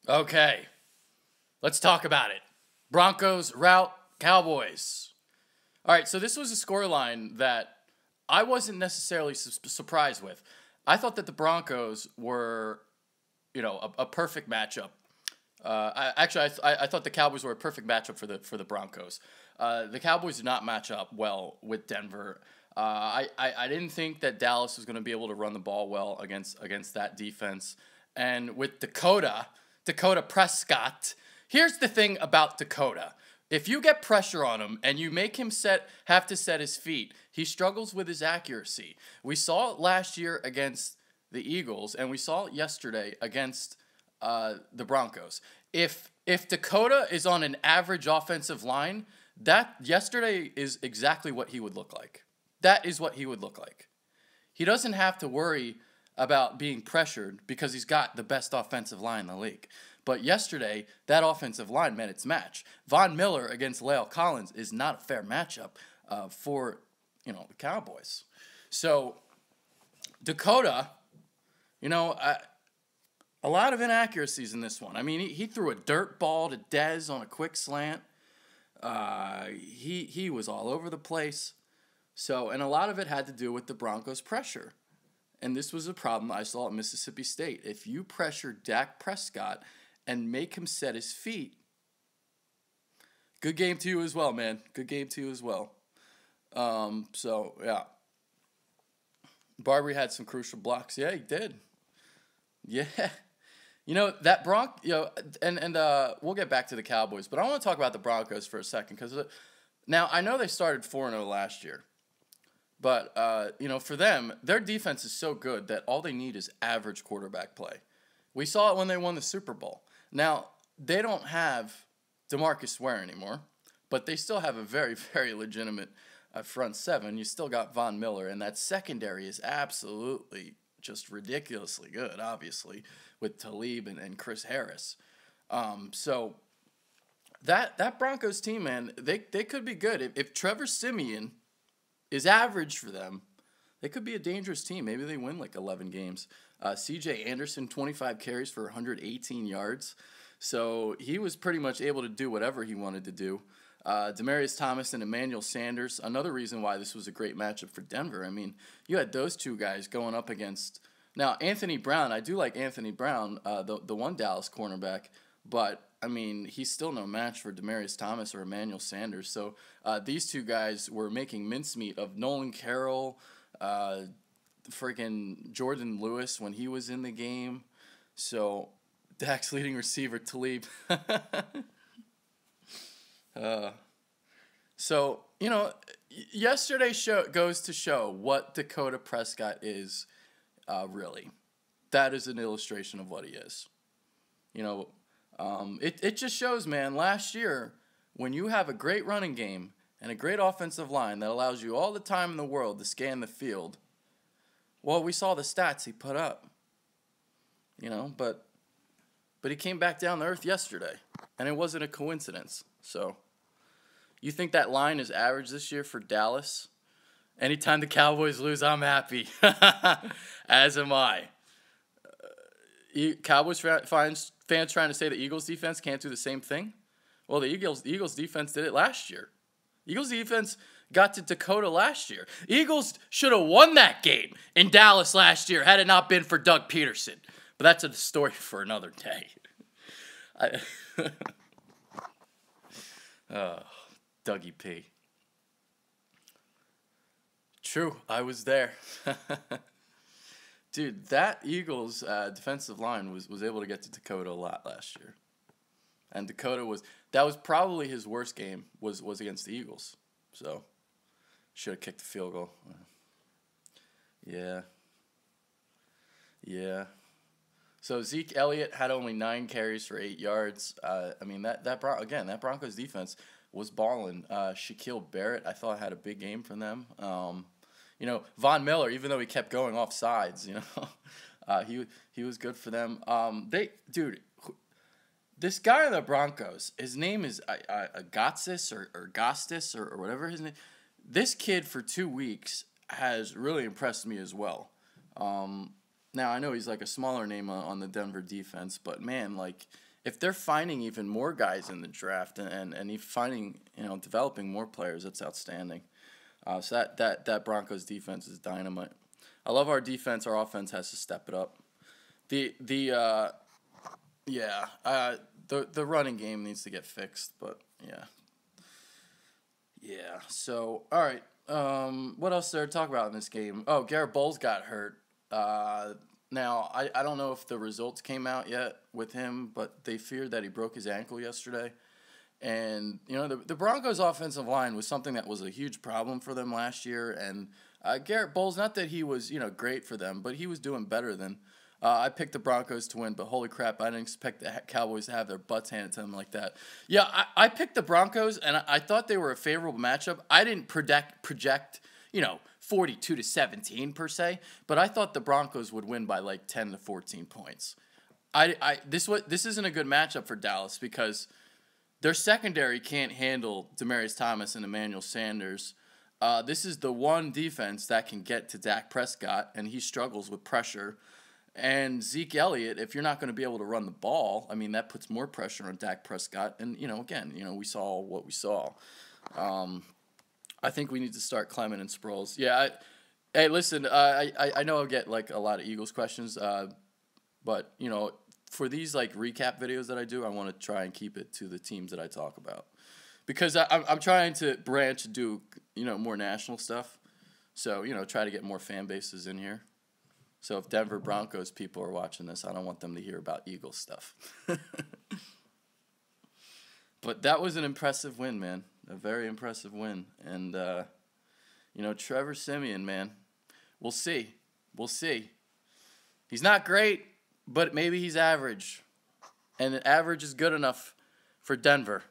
Okay, let's talk about it. Broncos, Rout, Cowboys. All right, so this was a scoreline that I wasn't necessarily surprised with. I thought that the Broncos were, a perfect matchup. I thought the Cowboys were a perfect matchup for the Broncos. The Cowboys did not match up well with Denver. I didn't think that Dallas was going to be able to run the ball well against that defense. And with Dakota Prescott, here's the thing about Dakota. If you get pressure on him and you make him have to set his feet, he struggles with his accuracy. We saw it last year against the Eagles, and we saw it yesterday against the Broncos. If Dakota is on an average offensive line, that yesterday is exactly what he would look like. That is what he would look like. He doesn't have to worry about being pressured because he's got the best offensive line in the league. But yesterday, that offensive line met its match. Von Miller against La'el Collins is not a fair matchup for the Cowboys. So Dakota, a lot of inaccuracies in this one. I mean, he threw a dirt ball to Dez on a quick slant. He was all over the place. So, and a lot of it had to do with the Broncos' pressure. And this was a problem I saw at Mississippi State. If you pressure Dak Prescott and make him set his feet, good game to you as well, man. Good game to you as well. So, yeah. Barbary had some crucial blocks. Yeah, he did. Yeah. That and we'll get back to the Cowboys, but I want to talk about the Broncos for a second because now I know they started 4-0 last year, but for them, their defense is so good that all they need is average quarterback play. We saw it when they won the Super Bowl. Now they don't have DeMarcus Ware anymore, but they still have a very, very legitimate front seven. You still got Von Miller, and that secondary is absolutely just ridiculously good, obviously, with Talib and Chris Harris. So that Broncos team, man, they could be good. If Trevor Siemian is average for them, they could be a dangerous team. Maybe they win like 11 games. C.J. Anderson, 25 carries for 118 yards. So he was pretty much able to do whatever he wanted to do. Demaryius Thomas and Emmanuel Sanders, another reason why this was a great matchup for Denver. I mean, you had those two guys going up against... Now, Anthony Brown, I do like Anthony Brown, the one Dallas cornerback, but, I mean, he's still no match for Demaryius Thomas or Emmanuel Sanders. So these two guys were making mincemeat of Nolan Carroll, freaking Jordan Lewis when he was in the game. So Dak's leading receiver, Talib. So, yesterday goes to show what Dakota Prescott is really. That is an illustration of what he is. It just shows, man, last year, when you have a great running game and a great offensive line that allows you all the time in the world to scan the field, well, we saw the stats he put up. But he came back down to earth yesterday, and it wasn't a coincidence. So, you think that line is average this year for Dallas? Anytime the Cowboys lose, I'm happy. As am I. Cowboys fans trying to say the Eagles defense can't do the same thing? Well, the Eagles defense did it last year. Eagles defense got to Dakota last year. Eagles should have won that game in Dallas last year had it not been for Doug Peterson. But that's a story for another day. Dougie P. True, I was there. Dude, that Eagles defensive line was able to get to Dakota a lot last year. And Dakota that was probably his worst game was against the Eagles. So, should have kicked the field goal. Yeah. So Zeke Elliott had only 9 carries for 8 yards. That Broncos defense was balling. Shaquille Barrett, I thought, had a big game from them. Von Miller, even though he kept going off sides, he was good for them. This guy in the Broncos, his name is Gotsis or Gostis or whatever his name. This kid for 2 weeks has really impressed me as well. Now I know he's like a smaller name on the Denver defense, but man, like if they're finding even more guys in the draft and finding, developing more players, that's outstanding. So that Broncos defense is dynamite. I love our defense. Our offense has to step it up. The running game needs to get fixed, but yeah. So all right, what else is there to talk about in this game? Oh, Garrett Bowles got hurt. Now I don't know if the results came out yet with him, but they feared that he broke his ankle yesterday. And, the Broncos' offensive line was something that was a huge problem for them last year. And Garrett Bowles, not that he was, great for them, but he was doing better than. I picked the Broncos to win, but holy crap, I didn't expect the Cowboys to have their butts handed to them like that. Yeah, I picked the Broncos, and I thought they were a favorable matchup. I didn't project 42-17 per se, but I thought the Broncos would win by like 10 to 14 points. This isn't a good matchup for Dallas because their secondary can't handle Demaryius Thomas and Emmanuel Sanders. This is the one defense that can get to Dak Prescott, and he struggles with pressure. And Zeke Elliott, if you're not going to be able to run the ball, I mean, that puts more pressure on Dak Prescott. And, again, we saw what we saw. I think we need to start Clement and Sproles. Yeah, hey, listen, I know I'll get, like, a lot of Eagles questions, but, for these like recap videos that I do, I want to try and keep it to the teams that I talk about, because I'm trying to branch and do more national stuff, so try to get more fan bases in here. So if Denver Broncos people are watching this, I don't want them to hear about Eagles stuff. But that was an impressive win, man. A very impressive win, and Trevor Siemian, man, we'll see. He's not great, but maybe he's average. And average is good enough for Denver.